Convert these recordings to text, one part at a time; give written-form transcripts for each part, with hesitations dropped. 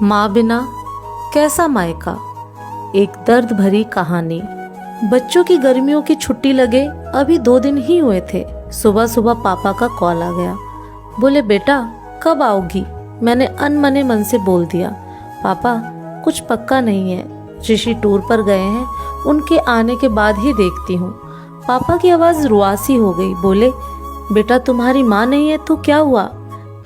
माँ बिना कैसा मायका, एक दर्द भरी कहानी। बच्चों की गर्मियों की छुट्टी लगे अभी 2 दिन ही हुए थे। सुबह सुबह पापा का कॉल आ गया। बोले बेटा कब आओगी। मैंने अनमने मन से बोल दिया पापा कुछ पक्का नहीं है, ऋषि टूर पर गए हैं, उनके आने के बाद ही देखती हूँ। पापा की आवाज़ रुआसी हो गई। बोले बेटा तुम्हारी माँ नहीं है तो क्या हुआ,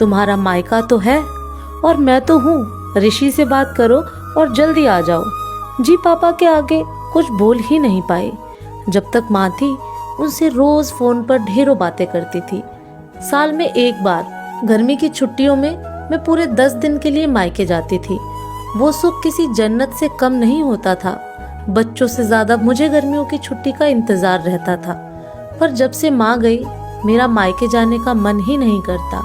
तुम्हारा मायका तो है और मैं तो हूँ, ऋषि से बात करो और जल्दी आ जाओ। जी पापा के आगे कुछ बोल ही नहीं पाई। जब तक माँ थी उनसे रोज फोन पर ढेरों बातें करती थी। साल में एक बार गर्मी की छुट्टियों में मैं पूरे 10 दिन के लिए मायके जाती थी। वो सुख किसी जन्नत से कम नहीं होता था। बच्चों से ज्यादा मुझे गर्मियों की छुट्टी का इंतजार रहता था। पर जब से माँ गई मेरा मायके जाने का मन ही नहीं करता।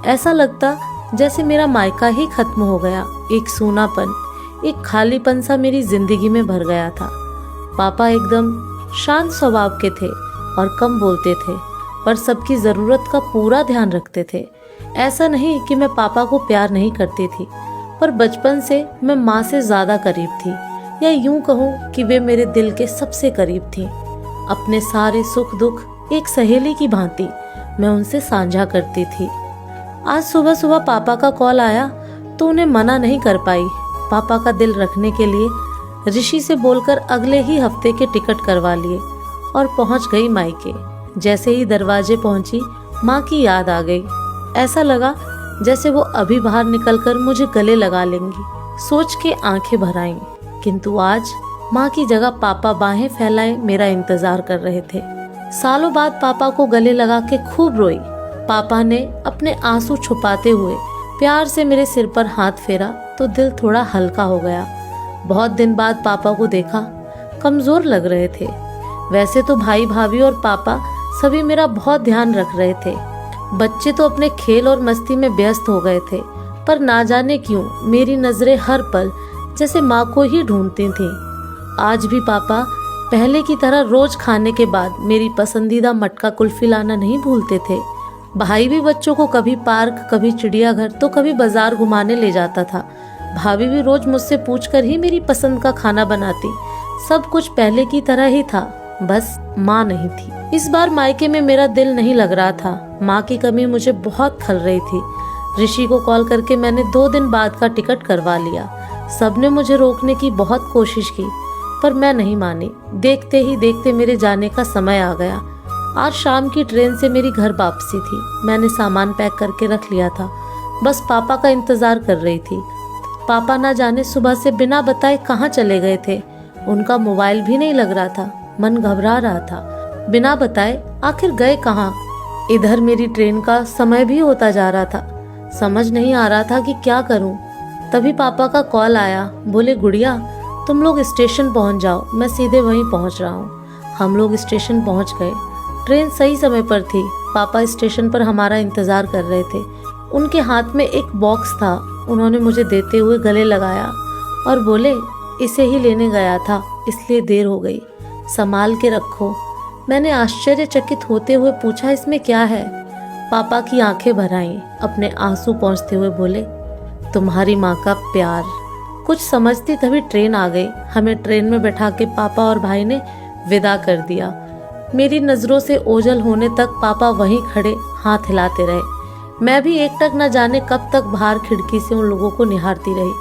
ऐसा लगता जैसे मेरा मायका ही खत्म हो गया। एक सूनापन, एक खालीपन सा मेरी जिंदगी में भर गया था। पापा एकदम शांत स्वभाव के थे और कम बोलते थे, पर सबकी ज़रूरत का पूरा ध्यान रखते थे। ऐसा नहीं कि मैं पापा को प्यार नहीं करती थी, पर बचपन से मैं माँ से ज़्यादा करीब थी, या यूं कहूँ कि वे मेरे दिल के सबसे करीब थी। अपने सारे सुख दुख एक सहेली की भांति मैं उनसे साझा करती थी। आज सुबह सुबह पापा का कॉल आया तो उन्हें मना नहीं कर पाई। पापा का दिल रखने के लिए ऋषि से बोलकर अगले ही हफ्ते के टिकट करवा लिए और पहुंच गई मायके। जैसे ही दरवाजे पहुंची माँ की याद आ गई। ऐसा लगा जैसे वो अभी बाहर निकलकर मुझे गले लगा लेंगी। सोच के आंखें भर आईं। किंतु आज माँ की जगह पापा बाहें फैलाए मेरा इंतजार कर रहे थे। सालों बाद पापा को गले लगा के खूब रोई। पापा ने अपने आंसू छुपाते हुए प्यार से मेरे सिर पर हाथ फेरा तो दिल थोड़ा हल्का हो गया। बहुत दिन बाद पापा को देखा, कमजोर लग रहे थे। वैसे तो भाई भाभी और पापा सभी मेरा बहुत ध्यान रख रहे थे। बच्चे तो अपने खेल और मस्ती में व्यस्त हो गए थे, पर ना जाने क्यों मेरी नजरें हर पल जैसे माँ को ही ढूंढती थीं। आज भी पापा पहले की तरह रोज खाने के बाद मेरी पसंदीदा मटका कुल्फी लाना नहीं भूलते थे। भाई भी बच्चों को कभी पार्क, कभी चिड़ियाघर तो कभी बाजार घुमाने ले जाता था। भाभी भी रोज मुझसे पूछकर ही मेरी पसंद का खाना बनाती। सब कुछ पहले की तरह ही था, बस माँ नहीं थी। इस बार मायके में मेरा दिल नहीं लग रहा था। माँ की कमी मुझे बहुत खल रही थी। ऋषि को कॉल करके मैंने 2 दिन बाद का टिकट करवा लिया। सबने मुझे रोकने की बहुत कोशिश की, पर मैं नहीं मानी। देखते ही देखते मेरे जाने का समय आ गया। आज शाम की ट्रेन से मेरी घर वापसी थी। मैंने सामान पैक करके रख लिया था, बस पापा का इंतजार कर रही थी। पापा ना जाने सुबह से बिना बताए कहाँ चले गए थे। उनका मोबाइल भी नहीं लग रहा था। मन घबरा रहा था। बिना बताए आखिर गए कहाँ। इधर मेरी ट्रेन का समय भी होता जा रहा था। समझ नहीं आ रहा था कि क्या करूं। तभी पापा का कॉल आया। बोले गुड़िया तुम लोग स्टेशन पहुंच जाओ, मैं सीधे वहीं पहुंच रहा हूं। हम लोग स्टेशन पहुंच गए। ट्रेन सही समय पर थी। पापा स्टेशन पर हमारा इंतजार कर रहे थे। उनके हाथ में एक बॉक्स था। उन्होंने मुझे देते हुए गले लगाया और बोले इसे ही लेने गया था, इसलिए देर हो गई, संभाल के रखो। मैंने आश्चर्यचकित होते हुए पूछा इसमें क्या है। पापा की आंखें भर आईं। अपने आंसू पोंछते हुए बोले तुम्हारी माँ का प्यार। कुछ समझती तभी ट्रेन आ गई। हमें ट्रेन में बैठा के पापा और भाई ने विदा कर दिया। मेरी नजरों से ओझल होने तक पापा वहीं खड़े हाथ हिलाते रहे। मैं भी एकटक न जाने कब तक बाहर खिड़की से उन लोगों को निहारती रही।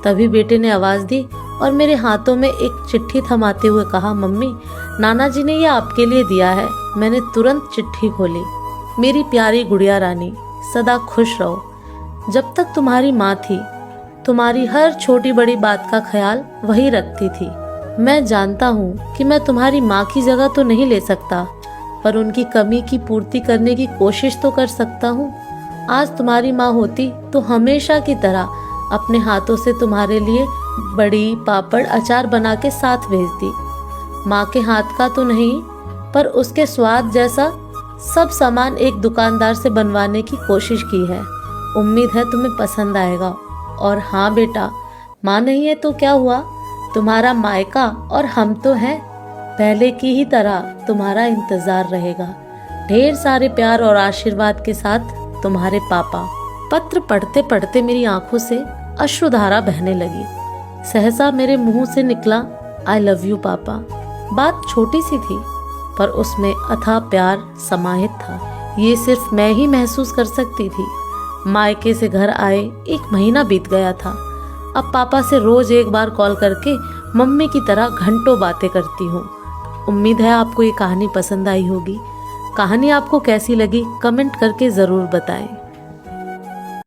तभी बेटे ने आवाज दी और मेरे हाथों में एक चिट्ठी थमाते हुए कहा मम्मी नाना जी ने यह आपके लिए दिया है। मैंने तुरंत चिट्ठी खोली। मेरी प्यारी गुड़िया रानी, सदा खुश रहो। जब तक तुम्हारी माँ थी तुम्हारी हर छोटी बड़ी बात का ख्याल वही रखती थी। मैं जानता हूँ कि मैं तुम्हारी माँ की जगह तो नहीं ले सकता, पर उनकी कमी की पूर्ति करने की कोशिश तो कर सकता हूँ। आज तुम्हारी माँ होती तो हमेशा की तरह अपने हाथों से तुम्हारे लिए बड़ी पापड़ अचार बना के साथ भेजती। माँ के हाथ का तो नहीं, पर उसके स्वाद जैसा सब सामान एक दुकानदार से बनवाने की कोशिश की है। उम्मीद है तुम्हें पसंद आएगा। और हाँ बेटा, माँ नहीं है तो क्या हुआ, तुम्हारा मायका और हम तो हैं। पहले की ही तरह तुम्हारा इंतजार रहेगा। ढेर सारे प्यार और आशीर्वाद के साथ तुम्हारे पापा। पत्र पढ़ते पढ़ते मेरी आंखों से अश्रुधारा बहने लगी। सहसा मेरे मुंह से निकला, आई लव यू पापा। बात छोटी सी थी पर उसमें अथाह प्यार समाहित था। ये सिर्फ मैं ही महसूस कर सकती थी। मायके से घर आए 1 महीना बीत गया था। अब पापा से रोज एक बार कॉल करके मम्मी की तरह घंटों बातें करती हूँ। उम्मीद है आपको ये कहानी पसंद आई होगी। कहानी आपको कैसी लगी कमेंट करके ज़रूर बताएं।